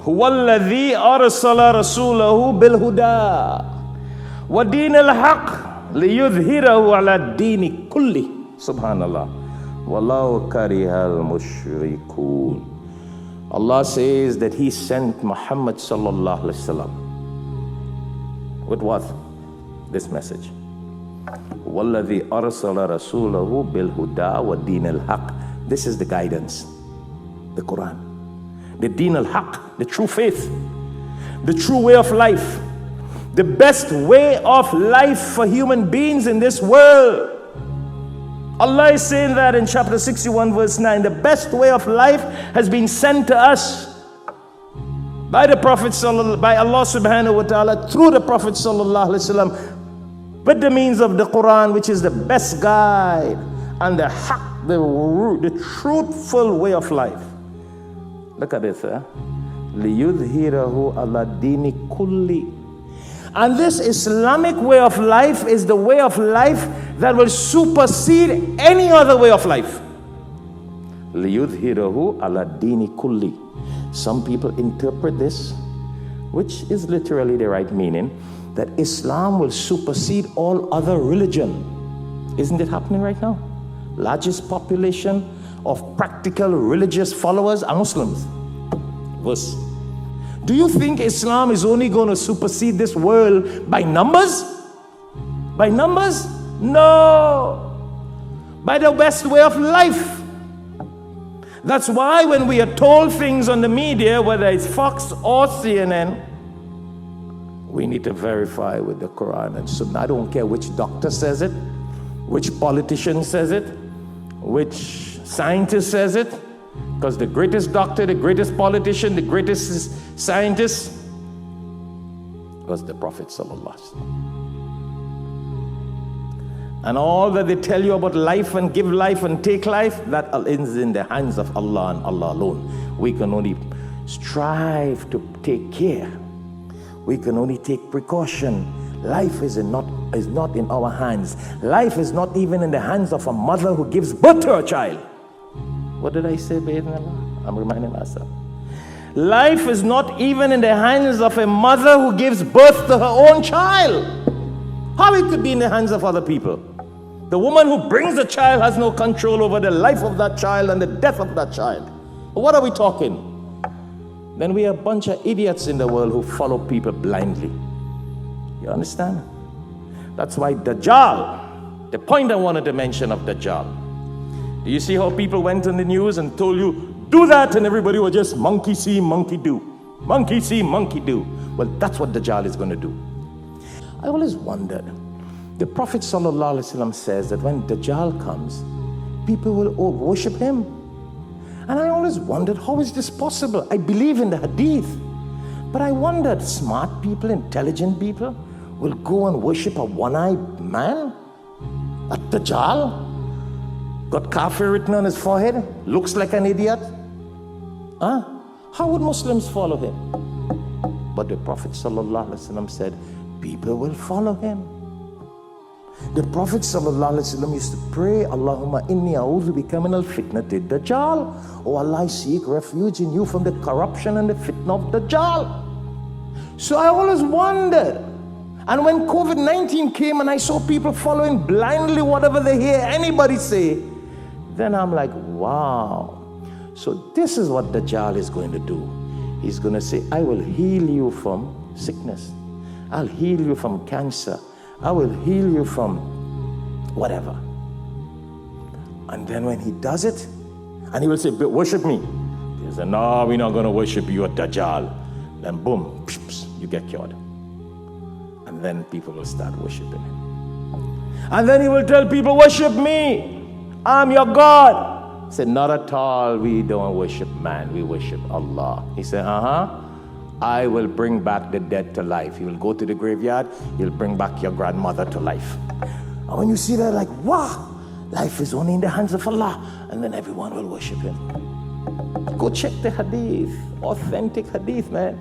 هو الذي أرسل رسوله بالهدى ودين الحق ليظهره على الدين كله سبحان الله والله كره المشركون. Allah says that He sent Muhammad sallallahu alaihi wasallam with what? This message. وَالَّذِي أَرْسَلَ رَسُولَهُ بِالْهُدَى وَالدِّينِ الْحَقِّ. This is the guidance, the Quran. The Deen al-Haq, the true faith, the true way of life, the best way of life for human beings in this world. Allah is saying that in chapter 61 verse 9, the best way of life has been sent to us by the Prophet by Allah subhanahu wa ta'ala through the Prophet sallallahu alaihi wasallam with the means of the Quran, which is the best guide and the haq, the truthful way of life. Look at this, لِيُظْهِرَهُ عَلَى الدِّينِ كُلِّ. And this Islamic way of life is the way of life that will supersede any other way of life. لِيُظْهِرَهُ عَلَى الدِّينِ كُلِّ. Some people interpret this, which is literally the right meaning, that Islam will supersede all other religion. Isn't it happening right now? Largest population of practical religious followers are Muslims. Verse. Do you think Islam is only going to supersede this world by numbers? By numbers? No. By the best way of life. That's why when we are told things on the media, whether it's Fox or CNN, we need to verify with the Quran and Sunnah. I don't care which doctor says it, which politician says it, which scientist says it, because the greatest doctor, the greatest politician, the greatest scientist was the Prophet sallallahu alaihi wasallam. And all that they tell you about life and give life and take life, that is in the hands of Allah and Allah alone. We can only strive to take care. We can only take precaution. Life is not in our hands. Life is not even in the hands of a mother who gives birth to a child. What did I say, Baydnallah? I'm reminding myself. Life is not even in the hands of a mother who gives birth to her own child. How it could be in the hands of other people? The woman who brings the child has no control over the life of that child and the death of that child. What are we talking? Then we are a bunch of idiots in the world who follow people blindly. You understand? That's why Dajjal, the point I wanted to mention of Dajjal. Do you see how people went on the news and told you, do that, and everybody was just monkey see, monkey do. Monkey see, monkey do. Well, that's what Dajjal is going to do. I always wondered, the Prophet ﷺ says that when Dajjal comes, people will worship him. And I always wondered, how is this possible? I believe in the hadith. But I wondered, smart people, intelligent people will go and worship a one-eyed man? A Dajjal? Got kafir written on his forehead? Looks like an idiot? Huh? How would Muslims follow him? But the Prophet ﷺ said, people will follow him. The Prophet ﷺ used to pray, Allahumma inni a'udhu bika min al-fitnati Dajjal. Oh Allah, I seek refuge in you from the corruption and the fitna of Dajjal. So I always wondered. And when COVID-19 came and I saw people following blindly whatever they hear anybody say, then I'm like, wow. So this is what Dajjal is going to do. He's going to say, I will heal you from sickness. I'll heal you from cancer. I will heal you from whatever. And then when he does it, and he will say, worship me. He will say, no, we're not going to worship you, Dajjal. Then boom, you get cured. And then people will start worshiping him. And then he will tell people, worship me. I'm your God. He said, not at all. We don't worship man. We worship Allah. He said, I will bring back the dead to life. He will go to the graveyard. He'll bring back your grandmother to life. And when you see that, like, wow, life is only in the hands of Allah. And then everyone will worship him. Go check the hadith. Authentic hadith, man.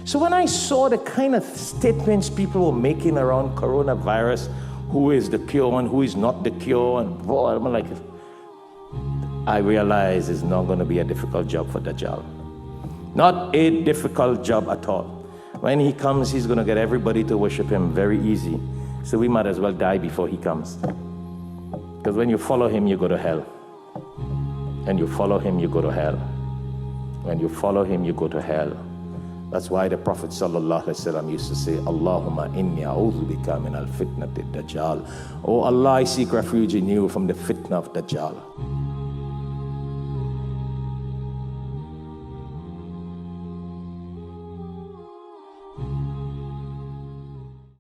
So when I saw the kind of statements people were making around coronavirus, who is the cure and who is not the cure, and boy, I'm like, I realize it's not going to be a difficult job for Dajjal. Not a difficult job at all. When he comes, he's going to get everybody to worship him very easy. So we might as well die before he comes. Because when you follow him, you go to hell. And you follow him, you go to hell. When you follow him, you go to hell. That's why the Prophet ﷺ used to say, Allahumma inni a'udhu bika min al-fitnati Dajjal. Oh Allah, I seek refuge in you from the fitna of Dajjal.